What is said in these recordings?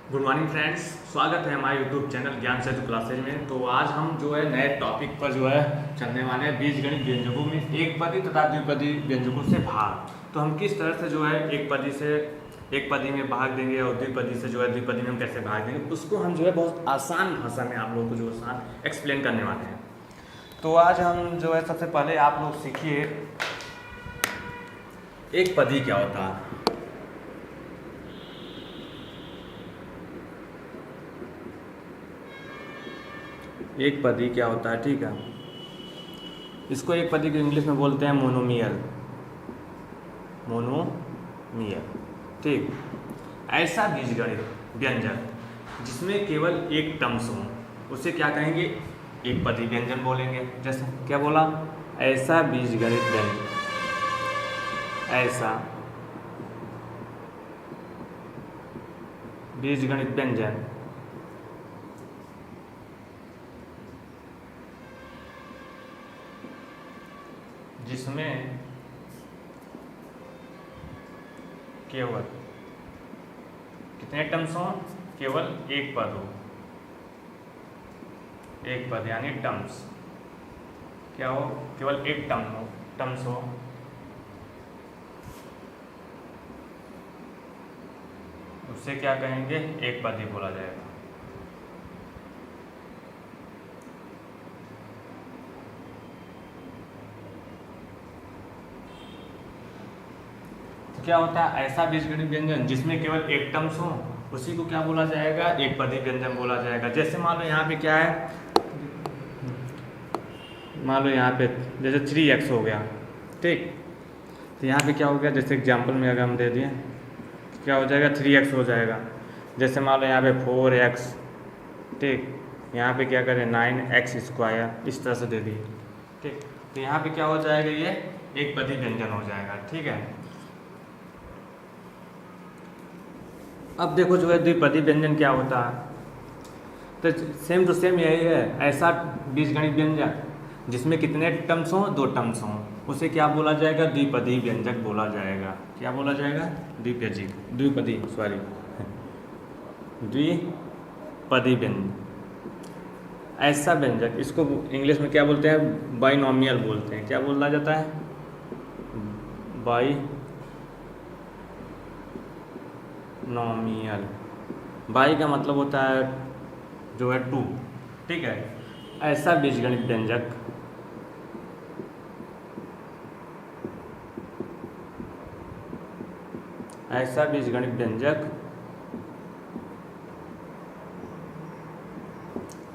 Good morning friends, स्वागत है हमारे यूट्यूब चैनल ज्ञान सेतु क्लासेज में। तो आज हम जो है नए टॉपिक पर जो है चलने वाले हैं बीजगणित व्यंजकों में एक पदी तथा द्विपदी व्यंजकों से भाग। तो हम किस तरह से जो है एक पदी में भाग देंगे और द्विपदी से जो है द्विपदी में हम कैसे भाग देंगे, उसको हम जो है बहुत आसान भाषा में आप लोगों को जो आसान एक्सप्लेन करने वाले हैं। तो आज हम जो है सबसे पहले आप लोग सीखिए एक पदी क्या होता है। एक पदी क्या होता है, ठीक है। इसको एक पदी को इंग्लिश में बोलते हैं मोनोमियल। ठीक। ऐसा बीजगणित व्यंजक जिसमें केवल एक टर्म्स हो उसे क्या कहेंगे, एक पदी व्यंजन बोलेंगे। जैसे क्या बोला, ऐसा बीजगणित व्यंजन, ऐसा बीजगणित व्यंजन जिसमें केवल कितने टर्म्स हो, केवल एक पद हो, एक पद यानी टर्म्स क्या हो, केवल एक टर्म्स हो, उसे क्या कहेंगे, एक पदी बोला जाएगा। क्या होता है ऐसा बीजगणित व्यंजन जिसमें केवल एक टर्म्स हो, उसी को क्या बोला जाएगा, एक पदी व्यंजन बोला जाएगा। जैसे मान लो यहाँ पे क्या है, मान लो यहाँ पे जैसे 3x हो गया, ठीक। तो यहाँ पे क्या हो गया, जैसे एग्जांपल में अगर हम दे दिए क्या हो जाएगा, 3x हो जाएगा। जैसे मान लो यहाँ पे 4x, ठीक। यहाँ पे क्या करें 9x², इस तरह से दे दिए, ठीक। तो यहाँ पे क्या हो जाएगा, ये एक पदी व्यंजन हो जाएगा, ठीक है। अब देखो जो है द्विपदी व्यंजन क्या होता है, तो सेम टू सेम यही है। ऐसा बीजगणित व्यंजन जिसमें कितने टर्म्स हों, दो टर्म्स हों, उसे क्या बोला जाएगा, द्विपदी व्यंजक बोला जाएगा। क्या बोला जाएगा, द्विपदी व्यंजन। ऐसा व्यंजक, इसको इंग्लिश में क्या बोलते हैं, बाइनोमियल बोलते हैं। क्या बोला जाता है, बाइनोमियल। बाई का मतलब होता है जो है 2, ठीक है। ऐसा बीजगणित व्यंजक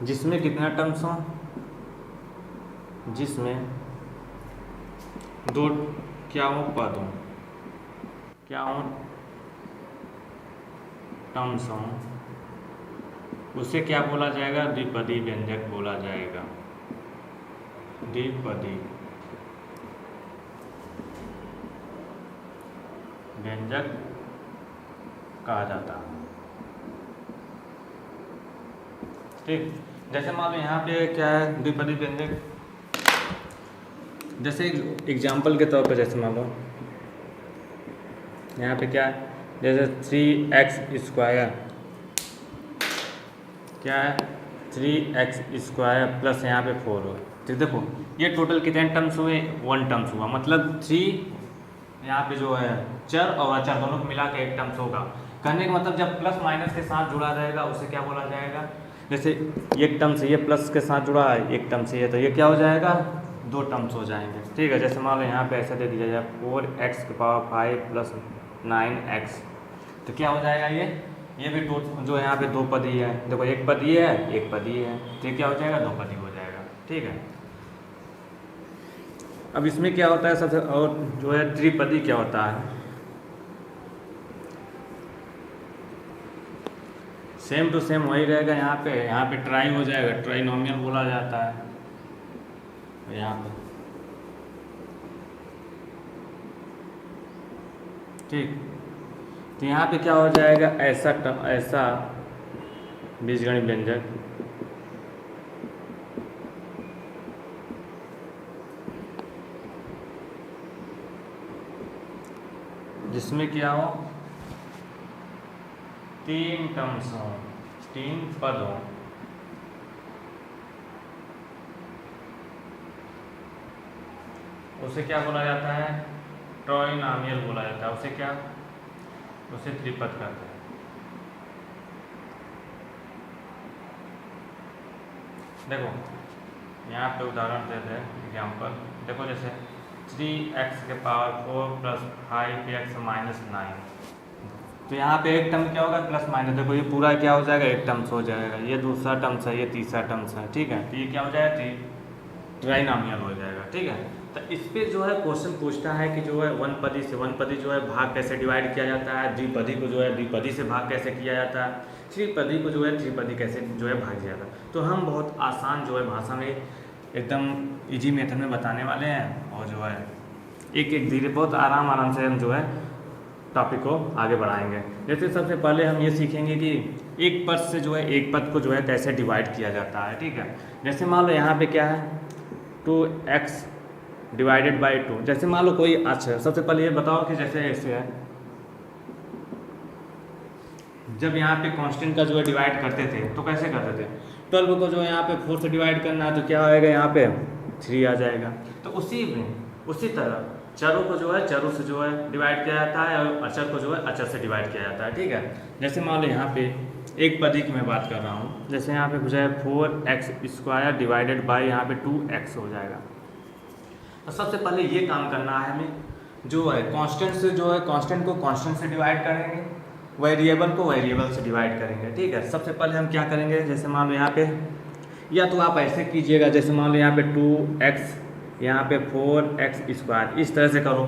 जिसमें कितना टर्म्स हो, जिसमें दो क्या हो, पद हो, क्या हो, टर्म्स हो, उसे क्या बोला जाएगा, द्विपदी व्यंजक बोला जाएगा। द्विपदी व्यंजक कहा जाता है, ठीक। जैसे मान लो यहाँ पे क्या है, द्विपदी व्यंजक, जैसे एग्जाम्पल के तौर पर जैसे मान लो यहाँ पे क्या है, जैसे 3x², क्या है 3x² प्लस यहाँ पे 4 हो, तो देखो ये टोटल कितने टर्म्स हुए, 1 टर्म्स हुआ। मतलब 3 यहाँ पे जो है चर और अचर दोनों को मिला के एक टर्म्स होगा। कहने का मतलब जब प्लस माइनस के साथ जुड़ा रहेगा उसे क्या बोला जाएगा, जैसे एक टर्म से ये प्लस के साथ जुड़ा है, एक टर्म से ये, तो ये क्या हो जाएगा, 2 टर्म्स हो जाएंगे, ठीक है। जैसे मान लो यहाँ पे ऐसा दे दिया जाए 4x⁵ प्लस 9x, तो क्या हो जाएगा, ये भी जो यहाँ पे दो पदी है, देखो एक पदी है, एक पदी है, तो ये क्या हो जाएगा, दो पदी हो जाएगा, ठीक है। अब इसमें क्या होता है सबसे, और जो है त्रिपदी क्या होता है, सेम टू सेम वही रहेगा। यहाँ पे ट्राई हो जाएगा, ट्राइनोमियल बोला जाता है यहाँ पे, ठीक। तो यहाँ पे क्या हो जाएगा, ऐसा बीजगणित व्यंजक जिसमें क्या हो, 3 टर्म्स हों, 3 पद हों, उसे क्या बोला जाता है? ट्राइनॉमियल बोला जाता है। उसे त्रिपद कहते हैं। देखो यहाँ पे उदाहरण देते हैं, एग्जाम्पल देखो, जैसे 3x के पावर 4 प्लस 5x माइनस 9। तो यहाँ पे एक टर्म क्या होगा? Plus minus. देखो ये पूरा क्या हो जाएगा? एक टर्म्स हो जाएगा। ये दूसरा टर्म्स है, ये तीसरा टर्म्स है, ठीक है। तो ये क्या हो जाएगा? ट्राइनॉमियल हो जाएगा, ठीक है। तो इस पे जो है क्वेश्चन पूछता है कि जो है वन पदी जो है भाग कैसे डिवाइड किया जाता है, द्विपदी को जो है द्विपदी से भाग कैसे किया जाता है, त्रिपदी को जो है त्रिपदी कैसे जो है भाग दिया जाता है। तो हम बहुत आसान जो है भाषा में एकदम इजी मेथड में बताने वाले हैं, और जो है एक धीरे बहुत आराम से हम जो है टॉपिक को आगे बढ़ाएंगे। जैसे सबसे पहले हम ये सीखेंगे कि एक पद से जो है एक पद को जो है कैसे डिवाइड किया जाता है, ठीक है। जैसे मान लो यहाँ पे क्या है? 2x divided by 2। जैसे मान लो कोई, अच्छा सबसे पहले ये बताओ कि जैसे ऐसे है, जब यहाँ पे कांस्टेंट का जो है डिवाइड करते थे तो कैसे करते थे? 12 को जो है यहाँ पे 4 से डिवाइड करना है तो क्या आएगा? यहाँ पे 3 आ जाएगा। तो उसी तरह चरों को जो है चरों से जो है डिवाइड किया जाता है, और अचर को जो है अचर से डिवाइड किया जाता है, ठीक है। जैसे मान लो यहाँ पे एक पदी की मैं बात कर रहा हूँ, जैसे यहाँ पे हो जाए 4x² डिवाइडेड बाई यहाँ पे 2x हो जाएगा। तो सबसे पहले ये काम करना है हमें, जो है कांस्टेंट से जो है कांस्टेंट को कांस्टेंट से डिवाइड करेंगे, वेरिएबल को वेरिएबल से डिवाइड करेंगे, ठीक है। सबसे पहले हम क्या करेंगे? जैसे मान लो यहाँ पे, या तो आप ऐसे कीजिएगा, जैसे मान लो यहाँ पे 2x, यहाँ पे 4x², इस तरह से करो,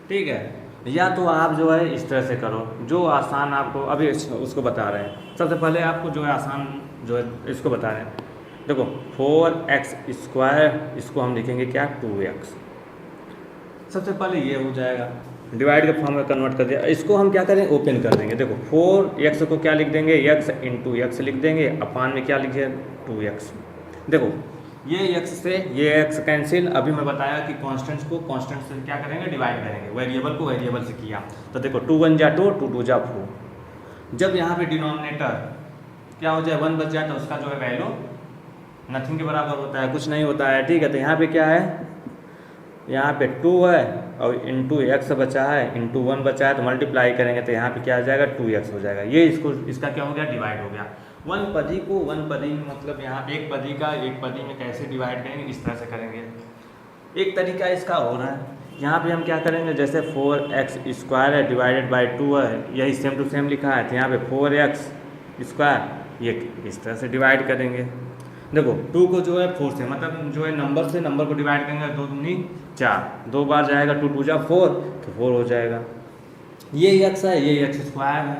ठीक है। या तो आप जो है इस तरह से करो, जो आसान आपको अभी उसको बता रहे हैं। सबसे पहले आपको जो है आसान जो है इसको बता रहे हैं। देखो 4x², इसको हम लिखेंगे क्या? 2x। सबसे पहले ये हो जाएगा, डिवाइड के फॉर्म में कन्वर्ट कर दिया। इसको हम क्या करें? ओपन कर देंगे। देखो 4x को क्या लिख देंगे? x इंटू x लिख देंगे, अपान में क्या लिखे? 2x। देखो ये x से ये x कैंसिल। अभी मैं बताया कि कांस्टेंट्स को कांस्टेंट से क्या करेंगे? डिवाइड करेंगे। वेरिएबल को वेरिएबल से किया, तो देखो 2 1 जा 2, 2 2 जा 4। जब यहाँ पे डिनोमिनेटर क्या हो जाए? 1 बच जाए, तो उसका जो है वैल्यू नथिंग के बराबर होता है, कुछ नहीं होता है, ठीक है। तो यहाँ पे क्या है? यहाँ पे 2 है और इंटू x बचा है, इंटू 1 बचा है, तो मल्टीप्लाई करेंगे तो यहाँ पे क्या आ जाएगा? 2x हो जाएगा। ये इसका क्या हो गया? डिवाइड हो गया। वन पदी को वन पदी में, मतलब यहाँ एक पदी का एक पदी में कैसे डिवाइड करेंगे? इस तरह से करेंगे। एक तरीका इसका हो रहा है, यहाँ पे हम क्या करेंगे? जैसे 4x² है डिवाइडेड बाई 2 है, यही सेम टू सेम लिखा है, तो यहाँ पे 4x², ये इस तरह से डिवाइड करेंगे। देखो 2 को जो है 4 से, मतलब जो है नंबर से नंबर को डिवाइड करेंगे, 2 दूनी 4, 2 बार जाएगा, 2 2 जा 4, तो 4 हो जाएगा। ये x है, ये x² है।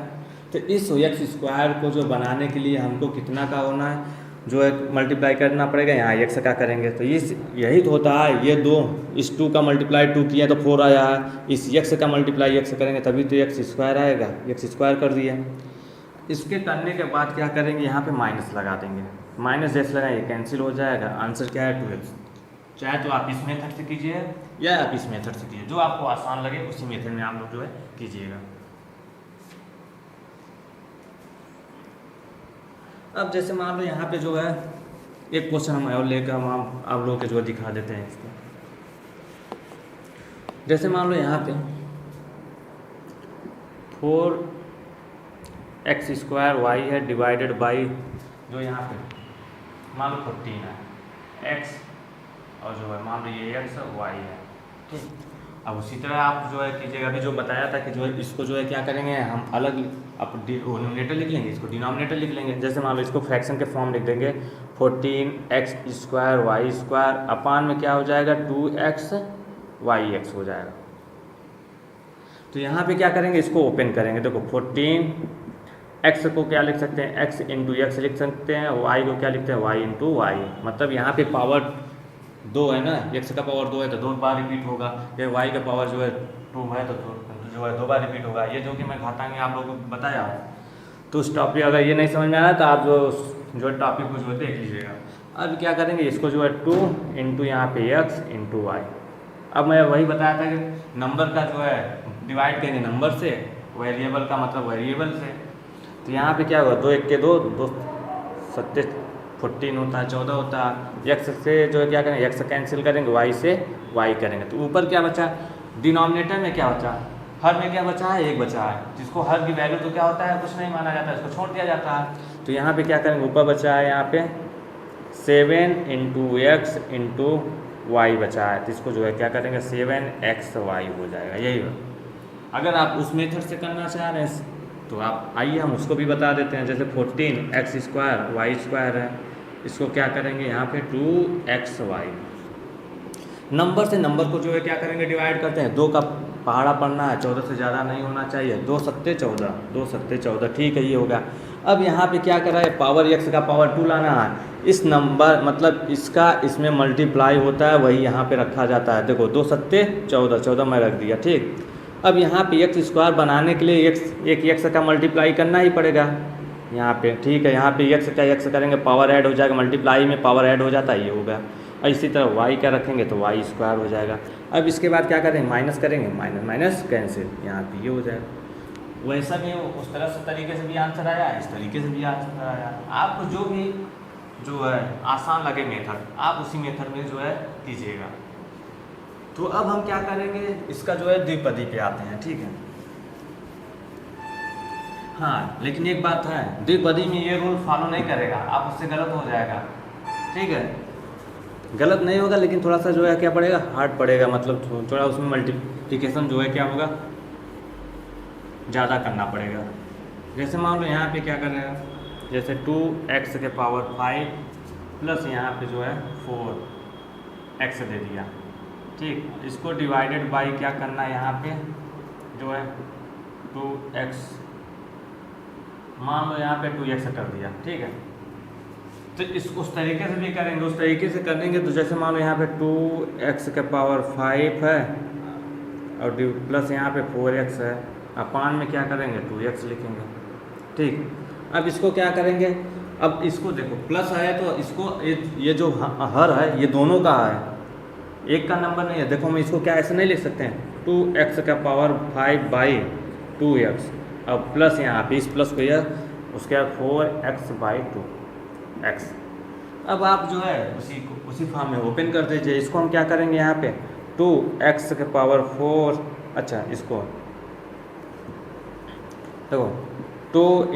तो इस x² को जो बनाने के लिए हमको कितना का होना है? जो है मल्टीप्लाई करना पड़ेगा। यहाँ x का करेंगे तो यही तो होता है, ये 2, इस 2 का मल्टीप्लाई 2 किया तो 4 आया है, इस x का मल्टीप्लाई x करेंगे तभी तो x² आएगा, x² कर दिया। इसके करने के बाद क्या करेंगे? यहाँ पे माइनस लगा देंगे, माइनस जैसे लगाएंगे कैंसिल हो जाएगा। आंसर क्या है? 2x। चाहे तो आप इस मेथड से कीजिए या आप इस मेथड से कीजिए, जो आपको आसान लगे उसी मेथड में आप लोग जो है कीजिएगा। अब जैसे मान लो यहाँ पे जो है एक क्वेश्चन हम और लेकर हम आप लोगों के जो दिखा देते हैं इसको। जैसे मान लो यहाँ पे 4x² है डिवाइडेड बाई, जो यहाँ पे मान लो 14 है x, और जो है मान लो ये x y है, ठीक। अब उसी तरह आप जो है कीजिएगा। अभी जो बताया था कि जो है इसको जो है क्या करेंगे? हम अलग अब न्यूमरेटर लिख लेंगे, इसको डिनोमिनेटर लिख लेंगे। जैसे मान लो इसको फ्रैक्शन के फॉर्म लिख देंगे, 14x² y², अपान में क्या हो जाएगा? 2x yx हो जाएगा। तो यहाँ पे क्या करेंगे? इसको ओपन करेंगे। देखो 14x को क्या लिख सकते हैं? x इंटू x लिख सकते हैं, y को क्या लिखते हैं? y into y। मतलब यहाँ पे पावर 2 है ना, x का पावर 2 है तो 2 बार रिपीट होगा, ये y का पावर जो है 2 है तो जो है 2 बार रिपीट होगा। ये जो कि मैं घातांक आप लोगों को बताया, तो उस टॉपिक अगर ये नहीं समझ में आया तो आप जो टॉपिक को जो है देख लीजिएगा। अब क्या करेंगे? इसको जो है 2 इंटू यहाँ पे x इंटू y। अब मैं वही बताया था कि नंबर का जो है डिवाइड करेंगे नंबर से, वेरिएबल का मतलब वेरिएबल से। तो यहाँ पे क्या होगा, 2 1 के 2, 2 सत्ते 14 होता है, 14 होता है। एक्स से जो है क्या करेंगे, एक्स कैंसिल करेंगे, वाई से वाई करेंगे, तो ऊपर क्या बचा, डिनोमिनेटर में क्या बचा, हर में क्या बचा है, 1 बचा है, जिसको हर की वैल्यू तो क्या होता है, कुछ नहीं माना जाता है, इसको छोड़ दिया जाता है। तो यहाँ पे क्या करेंगे, ऊपर बचा है यहाँ पे 7 × x × y बचा है, तो इसको जो है क्या करेंगे, 7xy हो जाएगा। यही है। अगर आप उस मेथड से करना चाह रहे हैं तो आप आइए हम उसको भी बता देते हैं। जैसे 14x² y² है, इसको क्या करेंगे यहाँ पे 2xy, नंबर से नंबर को जो है क्या करेंगे, डिवाइड करते हैं। 2 का पहाड़ा पढ़ना है, 14 से ज़्यादा नहीं होना चाहिए, 2 सत्ते 14, 2 सत्ते 14, ठीक है, ये हो गया। अब यहाँ पे क्या कर रहा है, पावर x का पावर 2 लाना है, इस नंबर मतलब इसका इसमें मल्टीप्लाई होता है, वही यहाँ पे रखा जाता है। देखो 2 सत्ते 14, 14 मैं रख दिया, ठीक। अब यहाँ पे x² बनाने के लिए एक x का मल्टीप्लाई करना ही पड़ेगा यहाँ पे, ठीक है। यहाँ पे x का x करेंगे, पावर ऐड हो जाएगा, मल्टीप्लाई में पावर ऐड हो जाता है, ये हो गया। और इसी तरह y का रखेंगे तो y² हो जाएगा। अब इसके बाद क्या करेंगे, माइनस करेंगे, माइनस माइनस कैंसिल, यहाँ पे ये हो जाएगा। वैसा भी उस तरह से तरीके से भी आंसर आया, इस तरीके से भी आंसर आया। आपको जो भी जो है आसान लगे मेथड, आप उसी मेथड में जो है कीजिएगा। तो अब हम क्या करेंगे, इसका जो है द्विपदी पे आते हैं, ठीक है। हाँ, लेकिन एक बात है, द्विपदी में ये रूल फॉलो नहीं करेगा, आप उससे गलत हो जाएगा, ठीक है। गलत नहीं होगा, लेकिन थोड़ा सा जो है क्या पड़ेगा, हार्ड पड़ेगा, मतलब थोड़ा उसमें मल्टीप्लिकेशन जो है क्या होगा, ज़्यादा करना पड़ेगा। जैसे मान लो यहाँ पे क्या करेगा, जैसे 2x के पावर 5 प्लस यहाँ पे जो है 4x दे दिया, ठीक। इसको डिवाइडेड बाई क्या करना है, यहाँ पे जो है 2x, मान लो यहाँ पे 2x कर दिया, ठीक है। तो उस तरीके से भी करेंगे, उस तरीके से करेंगे तो जैसे मान लो यहाँ पे 2x के पावर 5 है और प्लस यहाँ पे 4x है, अपान में क्या करेंगे 2x लिखेंगे, ठीक। अब इसको क्या करेंगे, अब इसको देखो प्लस है तो इसको ये जो हर है ये दोनों का है, एक का नंबर नहीं है। देखो हम इसको क्या ऐसे नहीं लिख सकते हैं, 2x का पावर 5/2x, अब प्लस यहाँ पे इस प्लस को यह उसके बाद 4x/2x। अब आप जो है उसी फॉर्म में ओपन कर दीजिए। इसको हम क्या करेंगे, यहाँ पे 2x के पावर 4, अच्छा इसको देखो 2 ×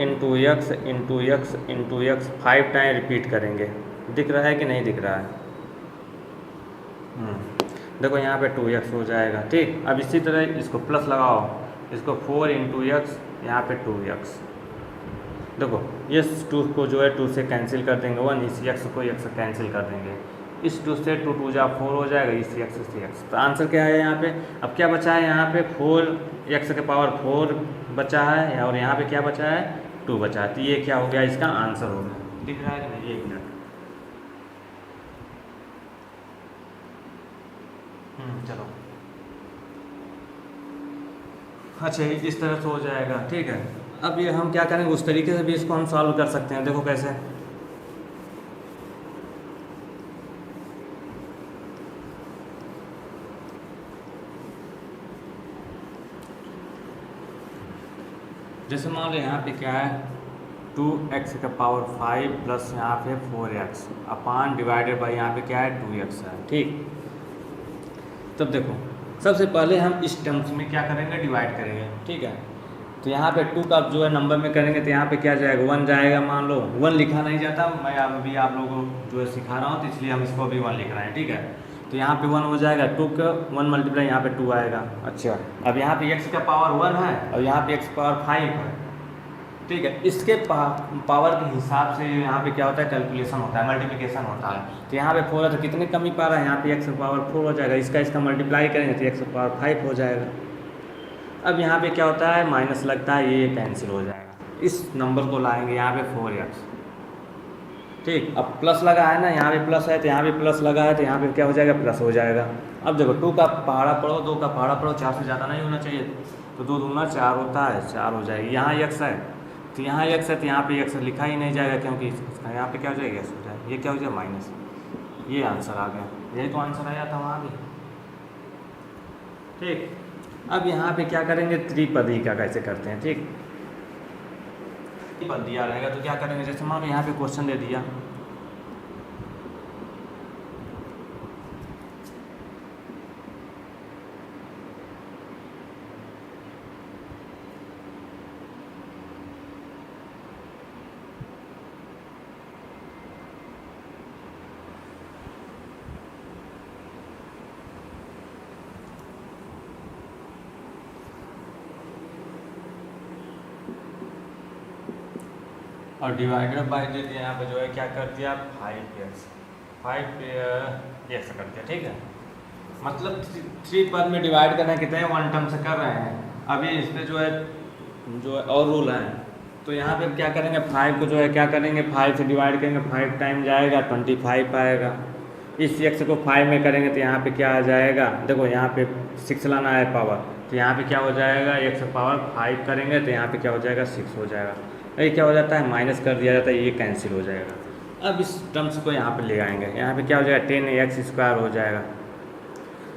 x × x × x 5 time repeat करेंगे, दिख रहा है कि नहीं दिख रहा है, देखो यहाँ पे 2x हो जाएगा, ठीक। अब इसी तरह इसको प्लस लगाओ, इसको 4 × x, यहाँ पे 2x, देखो ये 2 को जो है 2 से कैंसिल कर देंगे 1, इस x को x से कैंसिल कर देंगे, इस 2 से 2 2 जा 4 हो जाएगा, इस x से x। तो आंसर क्या है यहाँ पे, अब क्या बचा है, यहाँ पे 4x के पावर 4 बचा है और यहाँ पे क्या बचा है 2 बचा है। तो ये क्या हो गया, इसका आंसर हो गया, दिख रहा है कि नहीं, 1 मिनट, चलो अच्छा इस तरह से हो जाएगा, ठीक है। अब ये हम क्या करेंगे, उस तरीके से भी इसको हम सॉल्व कर सकते हैं। देखो कैसे, जैसे मान लो यहाँ पे क्या है 2x का पावर 5 प्लस यहाँ पे 4x अपान डिवाइडेड बाई यहाँ पे क्या है 2x है, ठीक। तब देखो सबसे पहले हम इस टर्म्स में क्या करेंगे, डिवाइड करेंगे, ठीक है। तो यहाँ पे 2 का जो है नंबर में करेंगे तो यहाँ पे क्या जाएगा, 1 जाएगा। मान लो 1 लिखा नहीं जाता, मैं अभी आप लोगों को जो है सिखा रहा हूँ, तो इसलिए हम इसको भी 1 लिख रहे हैं, ठीक है। तो यहाँ पे 1 हो जाएगा, 2 का 1 मल्टीप्लाई यहाँ पे 2 आएगा। अच्छा अब यहाँ पे x का पावर 1 है और यहाँ पे x पावर 5 है, ठीक है। इसके पावर के हिसाब से यहाँ पे क्या होता है, कैलकुलेशन होता है, मल्टीप्लिकेशन होता है। तो यहाँ पे 4 है तो कितने कमी पा रहा है, यहाँ पे x पावर 4 हो जाएगा, इसका मल्टीप्लाई करेंगे तो x पावर 5 हो जाएगा। अब यहाँ पे क्या होता है, माइनस लगता है, ये कैंसिल हो जाएगा, इस नंबर को लाएंगे यहाँ पे 4x, ठीक। अब प्लस लगा है ना, यहाँ पे प्लस है तो यहाँ पे प्लस लगा है तो यहाँ पे क्या हो जाएगा, प्लस हो जाएगा। अब देखो 2 का पहाड़ा पढ़ो, 2 का पहाड़ा पढ़ो, 4 से ज़्यादा नहीं होना चाहिए, तो 2 दूना 4 होता है, 4 हो जाएगी। यहाँ x है तो यहाँ x है तो यहाँ पे x लिखा ही नहीं जाएगा, क्योंकि यहाँ पे क्या हो जाएगा, x हो जाएगा, ये क्या हो जाएगा माइनस, ये आंसर आ गया। यही तो आंसर आया था वहाँ भी, ठीक। अब यहाँ पे क्या करेंगे, त्रिपदी का कैसे करते हैं, ठीक। पर दिया रहेगा तो क्या करेंगे, जैसे मान लो यहाँ पे क्वेश्चन दे दिया और डिवाइडेड बाय दे दिया, यहाँ पे जो है क्या कर दिया 5x 5x कर दिया, ठीक है। मतलब 3 पद में डिवाइड करना कितने हैं, 1 टर्म से कर रहे हैं। अभी इसमें जो है और रूल है, तो यहाँ पे क्या करेंगे 5 को जो है क्या करेंगे 5 से डिवाइड करेंगे, 5 टाइम जाएगा 25 आएगा। इस x को 5 में करेंगे तो यहाँ पे क्या आ जाएगा, देखो यहाँ पे 6 लाना है पावर, तो यहाँ पे क्या हो जाएगा x पावर 5 करेंगे तो यहाँ पे क्या हो जाएगा 6 हो जाएगा। ये क्या हो जाता है माइनस कर दिया जाता है, ये कैंसिल हो जाएगा। अब इस टर्म्स को यहाँ पे ले आएंगे, यहाँ पे क्या हो जाएगा 10x² हो जाएगा।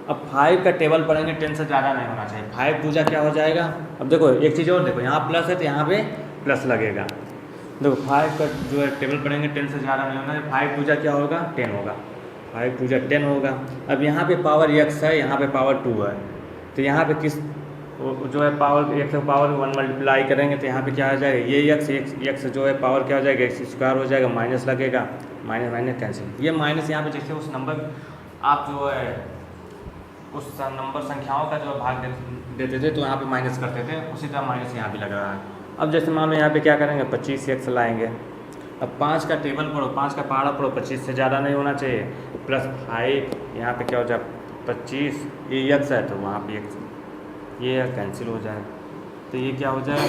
अब 5 का टेबल पढ़ेंगे 10 से ज़्यादा नहीं होना चाहिए। 5 पूजा क्या हो जाएगा, अब देखो एक चीज़ और देखो, यहाँ प्लस है तो यहाँ पे प्लस लगेगा। देखो 5 का जो है टेबल पढ़ेंगे 10 से ज़्यादा नहीं होना चाहिए। 5 पूजा क्या होगा 10 होगा, 5 पूजा 10 होगा। अब यहाँ पे पावर x है, यहाँ पे पावर 2 है, तो यहाँ पे किस जो है पावर x का पावर 1 मल्टीप्लाई करेंगे तो यहाँ पे क्या आ जाएगा, ये x जो है पावर क्या हो जाएगा x² हो जाएगा, माइनस लगेगा, माइनस माइनस कैंसिल। ये माइनस यहाँ पे जैसे उस नंबर आप जो है उस नंबर संख्याओं का जो भाग देते थे तो यहाँ पे माइनस करते थे, उसी तरह माइनस यहाँ भी लग रहा है। अब जैसे मान लो यहाँ पे क्या करेंगे 25x लाएंगे। अब 5 का टेबल पढ़ो, 5 का पहाड़ा पढ़ो, 25 से ज़्यादा नहीं होना चाहिए, प्लस 5 यहाँ पे क्या हो जाए 25, ये x है तो वहाँ पे x, ये कैंसिल हो जाए, तो ये क्या हो जाएगा